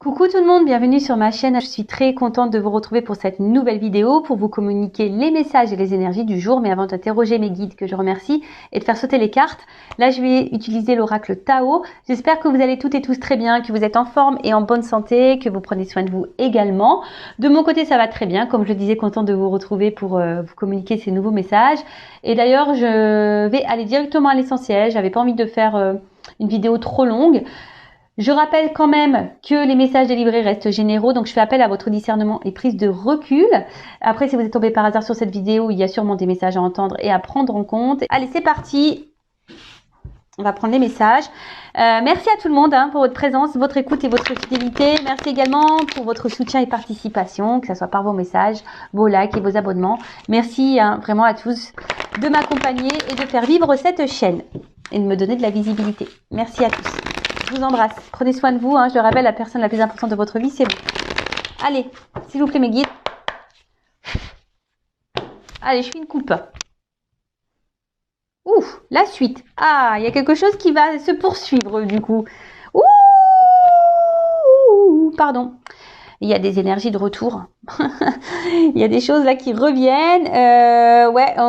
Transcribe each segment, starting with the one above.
Coucou tout le monde, bienvenue sur ma chaîne. Je suis très contente de vous retrouver pour cette nouvelle vidéo pour vous communiquer les messages et les énergies du jour. Mais avant d'interroger mes guides que je remercie et de faire sauter les cartes, là je vais utiliser l'oracle Tao. J'espère que vous allez toutes et tous très bien, que vous êtes en forme et en bonne santé, que vous prenez soin de vous également. De mon côté ça va très bien, comme je le disais, contente de vous retrouver pour vous communiquer ces nouveaux messages. Et d'ailleurs je vais aller directement à l'essentiel, j'avais pas envie de faire une vidéo trop longue. Je rappelle quand même que les messages délivrés restent généraux, donc je fais appel à votre discernement et prise de recul. Après, si vous êtes tombé par hasard sur cette vidéo, il y a sûrement des messages à entendre et à prendre en compte. Allez, c'est parti. On va prendre les messages. Merci à tout le monde pour votre présence, votre écoute et votre fidélité. Merci également pour votre soutien et participation, que ce soit par vos messages, vos likes et vos abonnements. Merci vraiment à tous de m'accompagner et de faire vivre cette chaîne et de me donner de la visibilité. Merci à tous. Je vous embrasse. Prenez soin de vous. Je le rappelle, la personne la plus importante de votre vie, c'est vous. Allez, s'il vous plaît, mes guides. Allez, je fais une coupe. Ouf, la suite. Ah, il y a quelque chose qui va se poursuivre, du coup. Ouh, pardon. Il y a des énergies de retour. Il y a des choses là qui reviennent.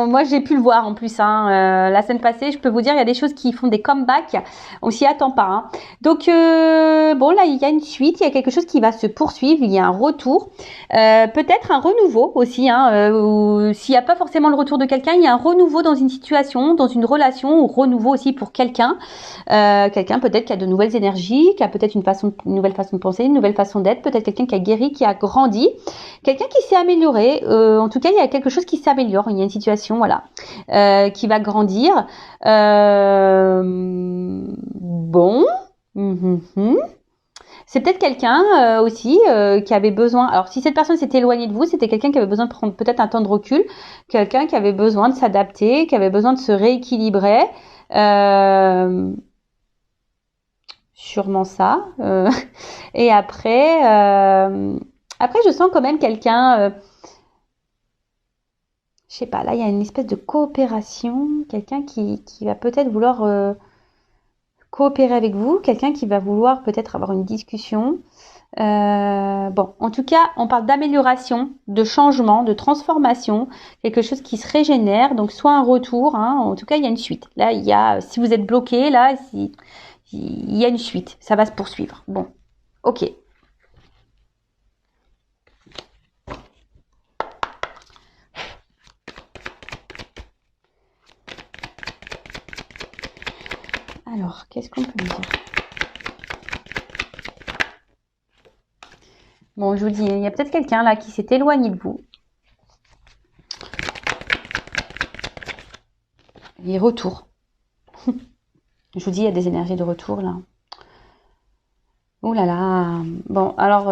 Moi j'ai pu le voir en plus. La semaine passée, je peux vous dire, il y a des choses qui font des comebacks. On s'y attend pas. Donc bon là, il y a une suite. Il y a quelque chose qui va se poursuivre. Il y a un retour, peut-être un renouveau aussi. S'il n'y a pas forcément le retour de quelqu'un, il y a un renouveau dans une situation, dans une relation, ou renouveau aussi pour quelqu'un. Quelqu'un peut-être qui a de nouvelles énergies, qui a peut-être une nouvelle façon de penser, une nouvelle façon d'être. Peut-être quelqu'un qui a guéri, qui a grandi, quelqu'un qui s'est amélioré. En tout cas, il y a quelque chose qui s'améliore. Il y a une situation, voilà, qui va grandir. Bon. C'est peut-être quelqu'un aussi qui avait besoin. Alors, si cette personne s'est éloignée de vous, c'était quelqu'un qui avait besoin de prendre peut-être un temps de recul, quelqu'un qui avait besoin de s'adapter, qui avait besoin de se rééquilibrer. Sûrement ça. Et après, je sens quand même quelqu'un. Je sais pas. Là, il y a une espèce de coopération. Quelqu'un qui va peut-être vouloir coopérer avec vous. Quelqu'un qui va vouloir peut-être avoir une discussion. Bon, en tout cas, on parle d'amélioration, de changement, de transformation, quelque chose qui se régénère. Donc, soit un retour. En tout cas, il y a une suite. Là, il y a. Si vous êtes bloqué, là, il y a une suite, ça va se poursuivre. Bon, ok. Alors, qu'est-ce qu'on peut me dire? Bon, je vous dis, il y a peut-être quelqu'un là qui s'est éloigné de vous. Et retour. Je vous dis, il y a des énergies de retour là. Oh là là. Bon, alors,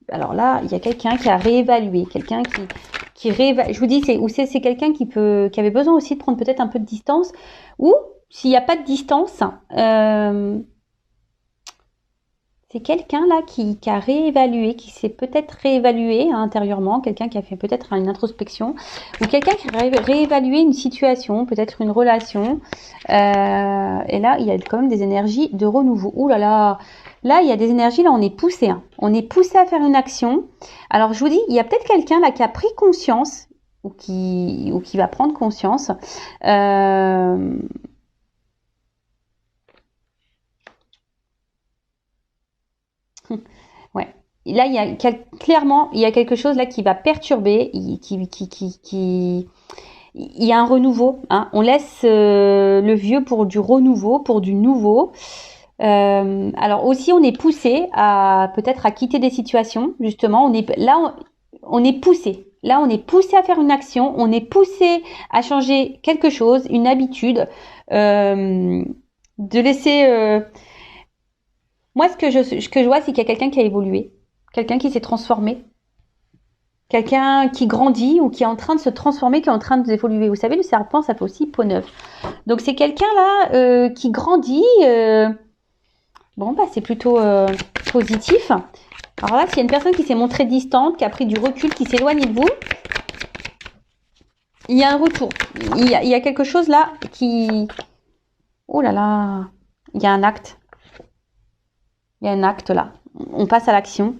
alors là, il y a quelqu'un qui a réévalué, quelqu'un qui réévalue. Je vous dis, c'est quelqu'un qui avait besoin aussi de prendre peut-être un peu de distance. Ou s'il n'y a pas de distance, c'est quelqu'un là qui a réévalué, qui s'est peut-être réévalué intérieurement, quelqu'un qui a fait peut-être une introspection, ou quelqu'un qui a réévalué une situation, peut-être une relation. Et là, il y a quand même des énergies de renouveau. Ouh là là, là il y a des énergies, là on est poussé. On est poussé à faire une action. Alors je vous dis, il y a peut-être quelqu'un là qui a pris conscience, ou qui va prendre conscience. Ouais. Là, clairement, il y a quelque chose là qui va perturber, il y a un renouveau. On laisse le vieux pour du renouveau, pour du nouveau. Alors aussi, on est poussé à peut-être à quitter des situations. Justement, on est poussé. Là, on est poussé à faire une action. On est poussé à changer quelque chose, une habitude, de laisser. Moi, ce que je vois, c'est qu'il y a quelqu'un qui a évolué, quelqu'un qui s'est transformé, quelqu'un qui grandit ou qui est en train de se transformer, qui est en train d'évoluer. Vous savez, le serpent, ça fait aussi peau neuve. Donc, c'est quelqu'un là qui grandit. Bon, bah, c'est plutôt positif. Alors là, s'il y a une personne qui s'est montrée distante, qui a pris du recul, qui s'est éloignée de vous, il y a un retour. Il y a quelque chose là qui... Oh là là, il y a un acte. Il y a un acte là. On passe à l'action.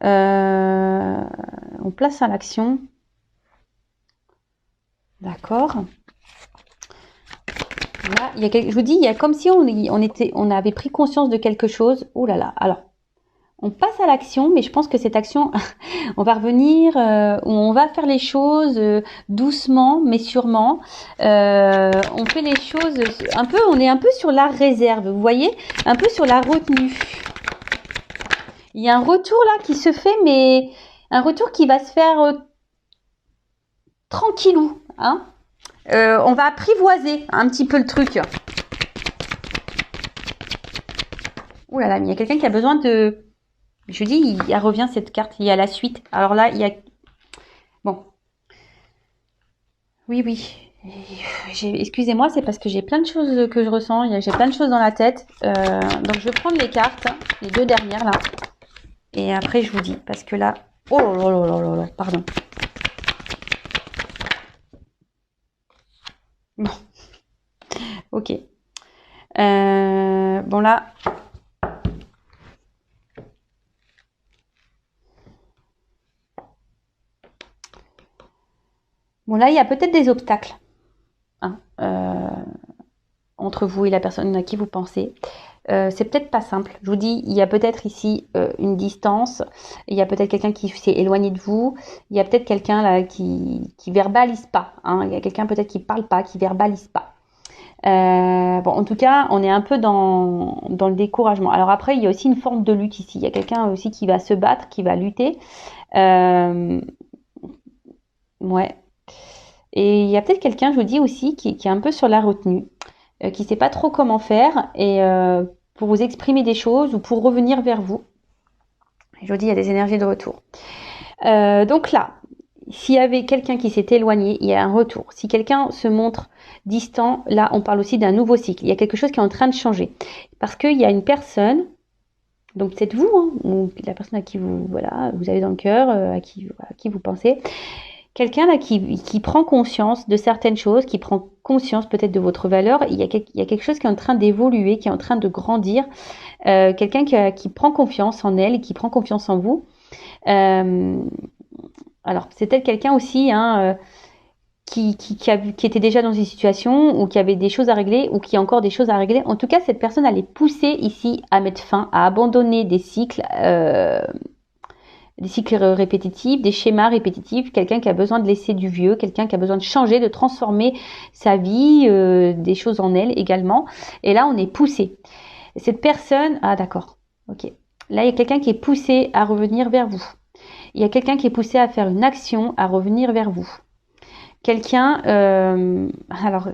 On place à l'action. D'accord. Là, je vous dis, il y a comme si on avait pris conscience de quelque chose. Ouh là là. Alors, on passe à l'action, mais je pense que cette action, on va revenir, on va faire les choses doucement, mais sûrement. On fait les choses un peu, on est un peu sur la réserve, vous voyez, un peu sur la retenue. Il y a un retour là qui se fait, mais un retour qui va se faire tranquillou, hein. On va apprivoiser un petit peu le truc. Ouh là là, mais il y a quelqu'un qui a besoin de... Je dis, il revient cette carte, il y a la suite. Alors là, il y a... Bon. Oui, oui. Excusez-moi, c'est parce que j'ai plein de choses que je ressens. J'ai plein de choses dans la tête. Donc, je vais prendre les cartes, les deux dernières, là. Et après, je vous dis. Parce que là... Oh là là là là là, pardon. Bon. Ok. Bon, là... Bon, là, il y a peut-être des obstacles hein, entre vous et la personne à qui vous pensez. C'est peut-être pas simple. Je vous dis, il y a peut-être ici une distance. Il y a peut-être quelqu'un qui s'est éloigné de vous. Il y a peut-être quelqu'un là qui verbalise pas. Hein. Il y a quelqu'un peut-être qui parle pas, qui verbalise pas. Bon, en tout cas, on est un peu dans le découragement. Alors après, il y a aussi une forme de lutte ici. Il y a quelqu'un aussi qui va se battre, qui va lutter. Ouais. Et il y a peut-être quelqu'un, je vous dis aussi, qui est un peu sur la retenue, qui ne sait pas trop comment faire, et pour vous exprimer des choses ou pour revenir vers vous. Je vous dis, il y a des énergies de retour. Donc là, s'il y avait quelqu'un qui s'est éloigné, il y a un retour. Si quelqu'un se montre distant, là, on parle aussi d'un nouveau cycle. Il y a quelque chose qui est en train de changer. Parce qu'il y a une personne, donc c'est vous, hein, ou la personne à qui vous, voilà, vous avez dans le cœur, à qui vous pensez. Quelqu'un là qui prend conscience de certaines choses, qui prend conscience peut-être de votre valeur. Il y a quelque chose qui est en train d'évoluer, qui est en train de grandir. Quelqu'un qui prend confiance en elle, qui prend confiance en vous. Alors, c'est peut-être quelqu'un aussi hein, qui était déjà dans une situation ou qui avait des choses à régler ou qui a encore des choses à régler. En tout cas, cette personne, elle est poussée ici à mettre fin, à abandonner des cycles répétitifs, des schémas répétitifs, quelqu'un qui a besoin de laisser du vieux, quelqu'un qui a besoin de changer, de transformer sa vie, des choses en elle également. Et là, on est poussé. Cette personne, ah d'accord, ok. Là, il y a quelqu'un qui est poussé à revenir vers vous. Il y a quelqu'un qui est poussé à faire une action, à revenir vers vous. Quelqu'un, alors,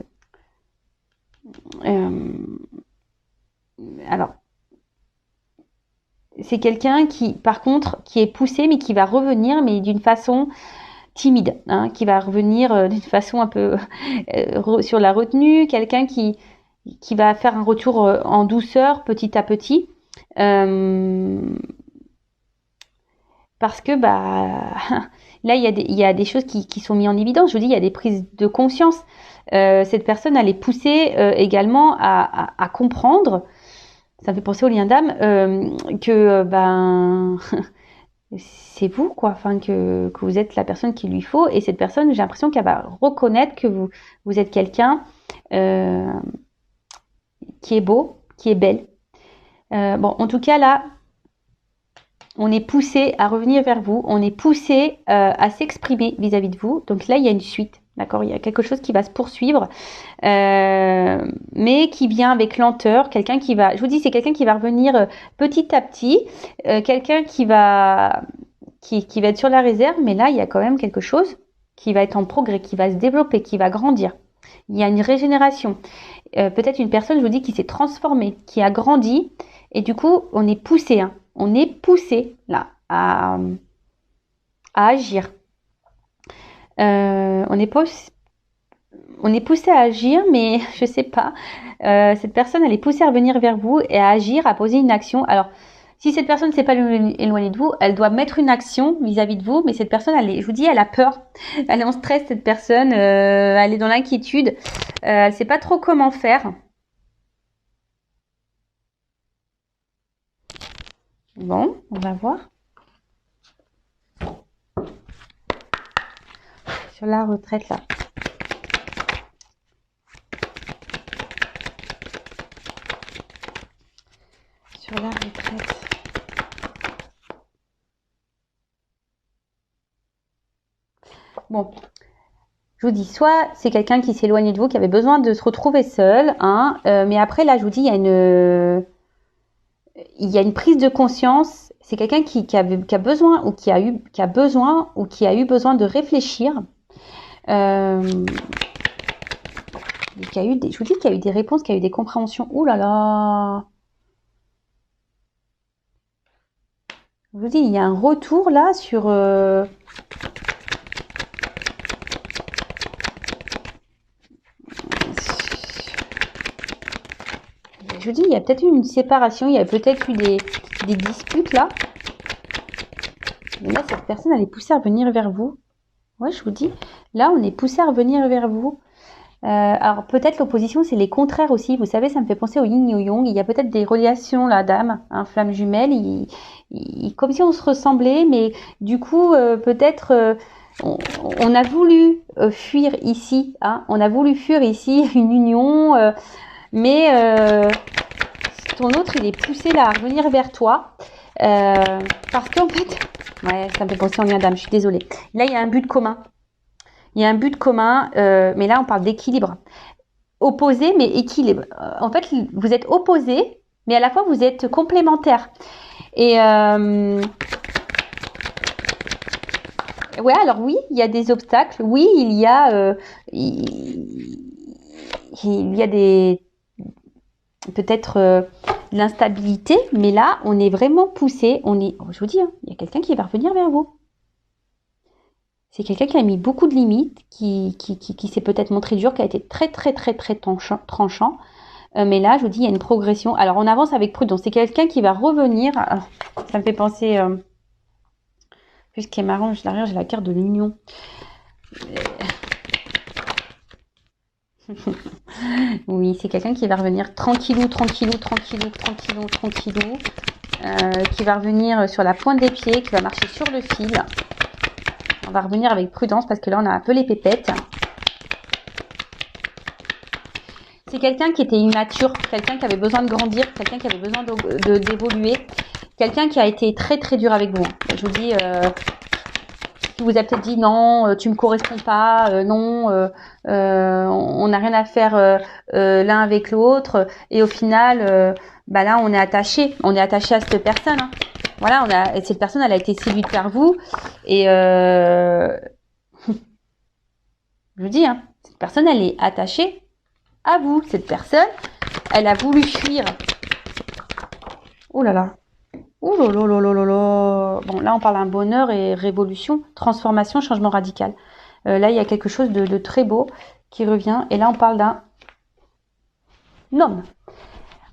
c'est quelqu'un qui, par contre, qui est poussé, mais qui va revenir, mais d'une façon timide, hein, qui va revenir d'une façon un peu sur la retenue, quelqu'un qui va faire un retour en douceur, petit à petit, parce que bah là il y a des choses qui sont mises en évidence. Je vous dis, il y a des prises de conscience. Cette personne, elle est poussée également à comprendre. Ça me fait penser au lien d'âme que ben c'est vous quoi, enfin que vous êtes la personne qu'il lui faut, et cette personne, j'ai l'impression qu'elle va reconnaître que vous êtes quelqu'un qui est beau, qui est belle. Bon, en tout cas là, on est poussé à revenir vers vous, on est poussé à s'exprimer vis-à-vis de vous. Donc là, il y a une suite. D'accord, il y a quelque chose qui va se poursuivre, mais qui vient avec lenteur. Quelqu'un qui va, je vous dis, c'est quelqu'un qui va revenir petit à petit, quelqu'un qui va être sur la réserve, mais là, il y a quand même quelque chose qui va être en progrès, qui va se développer, qui va grandir. Il y a une régénération. Peut-être une personne, je vous dis, qui s'est transformée, qui a grandi, et du coup, on est poussé, hein, on est poussé là à agir. On est poussé à agir, mais je sais pas. Cette personne, elle est poussée à revenir vers vous et à agir, à poser une action. Alors, si cette personne ne s'est pas éloignée de vous, elle doit mettre une action vis-à-vis de vous. Mais cette personne, je vous dis, elle a peur. Elle est en stress, cette personne. Elle est dans l'inquiétude. Elle sait pas trop comment faire. Bon, on va voir. Sur la retraite, là. Sur la retraite. Bon, je vous dis, soit c'est quelqu'un qui s'éloigne de vous, qui avait besoin de se retrouver seul, hein, mais après, là, je vous dis, il y a une prise de conscience. C'est quelqu'un qui a besoin ou qui a eu besoin de réfléchir. Je vous dis qu'il y a eu des réponses, qu'il y a eu des compréhensions. Ouh là là! Je vous dis, il y a un retour là sur... Je vous dis, il y a peut-être eu une séparation, il y a peut-être eu des disputes là. Mais là, cette personne, elle est poussée à revenir vers vous. Ouais, je vous dis, là, on est poussé à revenir vers vous. Alors, peut-être l'opposition, c'est les contraires aussi. Vous savez, ça me fait penser au yin et au yang. Il y a peut-être des relations, là, d'âme, hein, flamme jumelle. Comme si on se ressemblait, mais du coup, peut-être... on a voulu fuir ici, hein, on a voulu fuir ici une union, mais ton autre, il est poussé là à revenir vers toi, parce qu'en fait, ouais, ça me fait penser en lien d'âme, je suis désolée. Là, il y a un but commun. Il y a un but commun, mais là, on parle d'équilibre. Opposé, mais équilibre. En fait, vous êtes opposés, mais à la fois, vous êtes complémentaires. Et ouais, alors oui, il y a des obstacles. Oui, il y a des peut-être l'instabilité, mais là, on est vraiment poussé. Je vous dis, hein, il y a quelqu'un qui va revenir vers vous. C'est quelqu'un qui a mis beaucoup de limites, qui s'est peut-être montré dur, qui a été très tranchant. Mais là, je vous dis, il y a une progression. Alors, on avance avec prudence. C'est quelqu'un qui va revenir. Alors, ça me fait penser... Puis ce qui est marrant, derrière, j'ai la carte de l'union. Oui, c'est quelqu'un qui va revenir tranquillou, qui va revenir sur la pointe des pieds, qui va marcher sur le fil. On va revenir avec prudence parce que là, on a un peu les pépettes. C'est quelqu'un qui était immature, quelqu'un qui avait besoin de grandir, quelqu'un qui avait besoin d'évoluer, quelqu'un qui a été très dur avec vous. Je vous dis, qui vous a peut-être dit non, tu me corresponds pas, non, on n'a rien à faire l'un avec l'autre. Et au final, là, on est attaché à cette personne. Hein. Voilà, cette personne, elle a été séduite par vous. Et je vous dis, hein, cette personne, elle est attachée à vous. Cette personne, elle a voulu fuir. Oh là là. Ouh là là là là là. Bon, là, on parle d'un bonheur et révolution, transformation, changement radical. Là, il y a quelque chose de très beau qui revient. Et là, on parle d'un homme.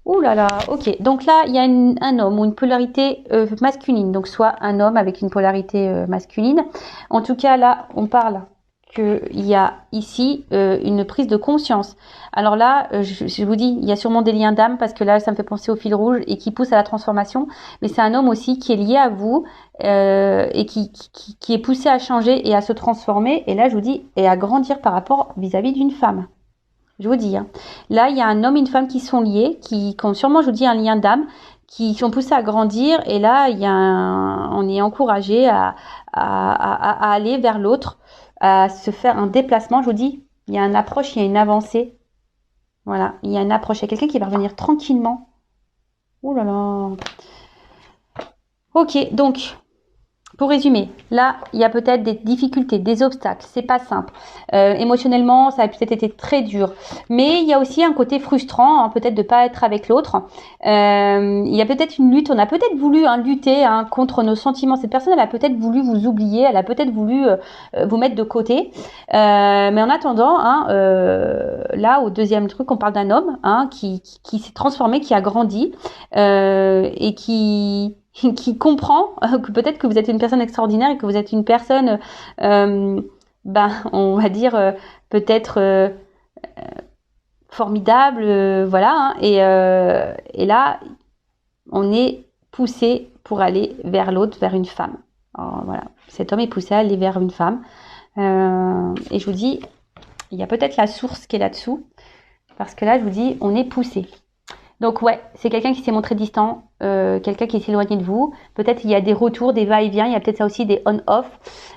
Ouh là là, ok. Donc là, il y a un homme ou une polarité masculine. Donc, soit un homme avec une polarité masculine. En tout cas, là, on parle qu'il y a ici une prise de conscience. Alors là, je vous dis, il y a sûrement des liens d'âme parce que là, ça me fait penser au fil rouge et qui pousse à la transformation. Mais c'est un homme aussi qui est lié à vous et qui est poussé à changer et à se transformer. Et là, je vous dis, et à grandir par rapport vis-à-vis d'une femme. Je vous dis, hein. Là, il y a un homme et une femme qui sont liés, qui ont sûrement, je vous dis, un lien d'âme, qui sont poussés à grandir. Et là, on est encouragé à aller vers l'autre, à se faire un déplacement. Je vous dis, il y a une approche, il y a une avancée. Voilà, il y a une approche. Il y a quelqu'un qui va revenir tranquillement. Ouh là là. Ok, donc... Pour résumer, là, il y a peut-être des difficultés, des obstacles, c'est pas simple. Émotionnellement, ça a peut-être été très dur. Mais il y a aussi un côté frustrant, hein, peut-être de pas être avec l'autre. Il y a peut-être une lutte, on a peut-être voulu lutter contre nos sentiments. Cette personne, elle a peut-être voulu vous oublier, elle a peut-être voulu vous mettre de côté. Mais en attendant, là, au deuxième truc, on parle d'un homme qui s'est transformé, qui a grandi et qui comprend que peut-être que vous êtes une personne extraordinaire et que vous êtes une personne, on va dire, peut-être formidable, voilà. Et là, on est poussé pour aller vers l'autre, vers une femme. Alors, voilà, cet homme est poussé à aller vers une femme. Et je vous dis, il y a peut-être la source qui est là-dessous. Parce que là, je vous dis, on est poussé. Donc ouais, c'est quelqu'un qui s'est montré distant, quelqu'un qui s'est éloigné de vous. Peut-être il y a des retours, des va-et-vient, il y a peut-être ça aussi des on-off.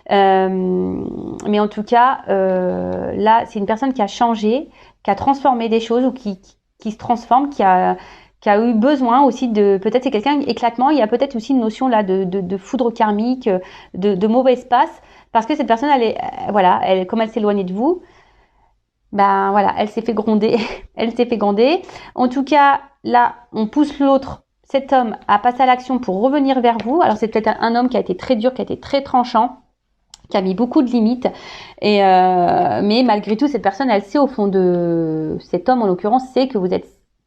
Mais en tout cas, là, c'est une personne qui a changé, qui a transformé des choses ou qui se transforme, qui a eu besoin aussi de... Peut-être c'est quelqu'un éclatement, il y a peut-être aussi une notion là de foudre karmique, de mauvais espace, parce que cette personne, comme elle s'est éloignée de vous, ben voilà, elle s'est fait gronder, elle s'est fait gronder. En tout cas, là, on pousse l'autre, cet homme, à passer à l'action pour revenir vers vous. Alors c'est peut-être un homme qui a été très dur, qui a été très tranchant, qui a mis beaucoup de limites. Mais malgré tout, cette personne, elle sait au fond de cet homme, en l'occurrence, sait que vous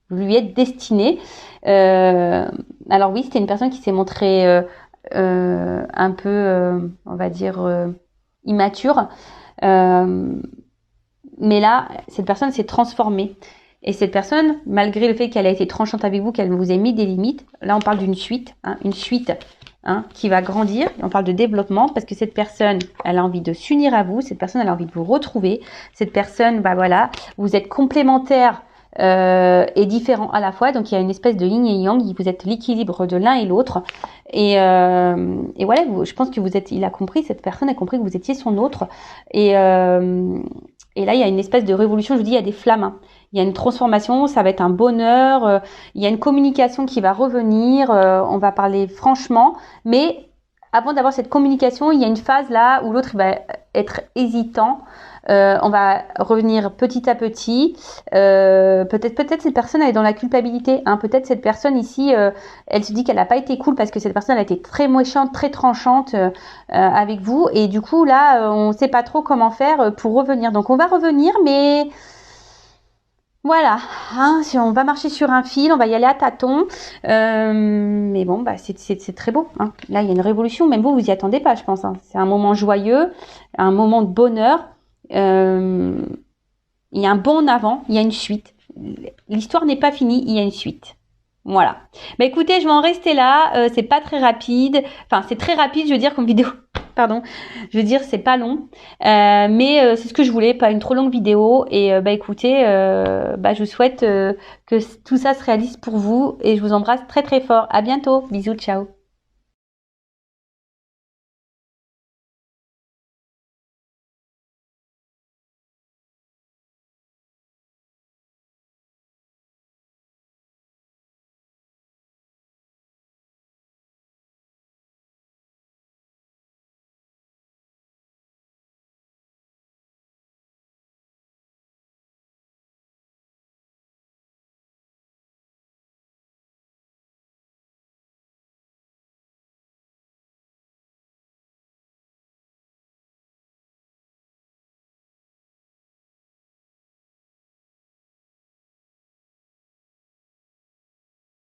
lui êtes destiné. Alors oui, c'était une personne qui s'est montrée un peu, on va dire, immature. Mais là, cette personne s'est transformée. Et cette personne, malgré le fait qu'elle a été tranchante avec vous, qu'elle vous ait mis des limites, là on parle d'une suite, qui va grandir. On parle de développement parce que cette personne, elle a envie de s'unir à vous. Cette personne, elle a envie de vous retrouver. Cette personne, vous êtes complémentaires et différents à la fois. Donc il y a une espèce de yin et yang. Vous êtes l'équilibre de l'un et l'autre. Et voilà, je pense que il a compris, cette personne a compris que vous étiez son autre. Et là, il y a une espèce de révolution. Je vous dis, il y a des flammes. Il y a une transformation. Ça va être un bonheur. Il y a une communication qui va revenir. On va parler franchement. Mais avant d'avoir cette communication, il y a une phase là où l'autre va être hésitant. On va revenir petit à petit. Peut-être cette personne elle est dans la culpabilité. Peut-être cette personne ici, elle se dit qu'elle n'a pas été cool parce que cette personne a été très méchante, très tranchante avec vous. Et du coup là, on ne sait pas trop comment faire pour revenir. Donc on va revenir, mais voilà, si on va marcher sur un fil, on va y aller à tâtons. Mais bon, c'est très beau. Là, il y a une révolution. Même vous y attendez pas, je pense. C'est un moment joyeux, un moment de bonheur. Il y a un bond en avant, il y a une suite. L'histoire n'est pas finie, il y a une suite. Voilà. Écoutez, je vais en rester là. C'est pas très rapide. Enfin, c'est très rapide, je veux dire, comme vidéo. Pardon. Je veux dire, c'est pas long. Mais c'est ce que je voulais, pas une trop longue vidéo. Et écoutez, je vous souhaite que tout ça se réalise pour vous. Et je vous embrasse très très fort. À bientôt. Bisous, ciao.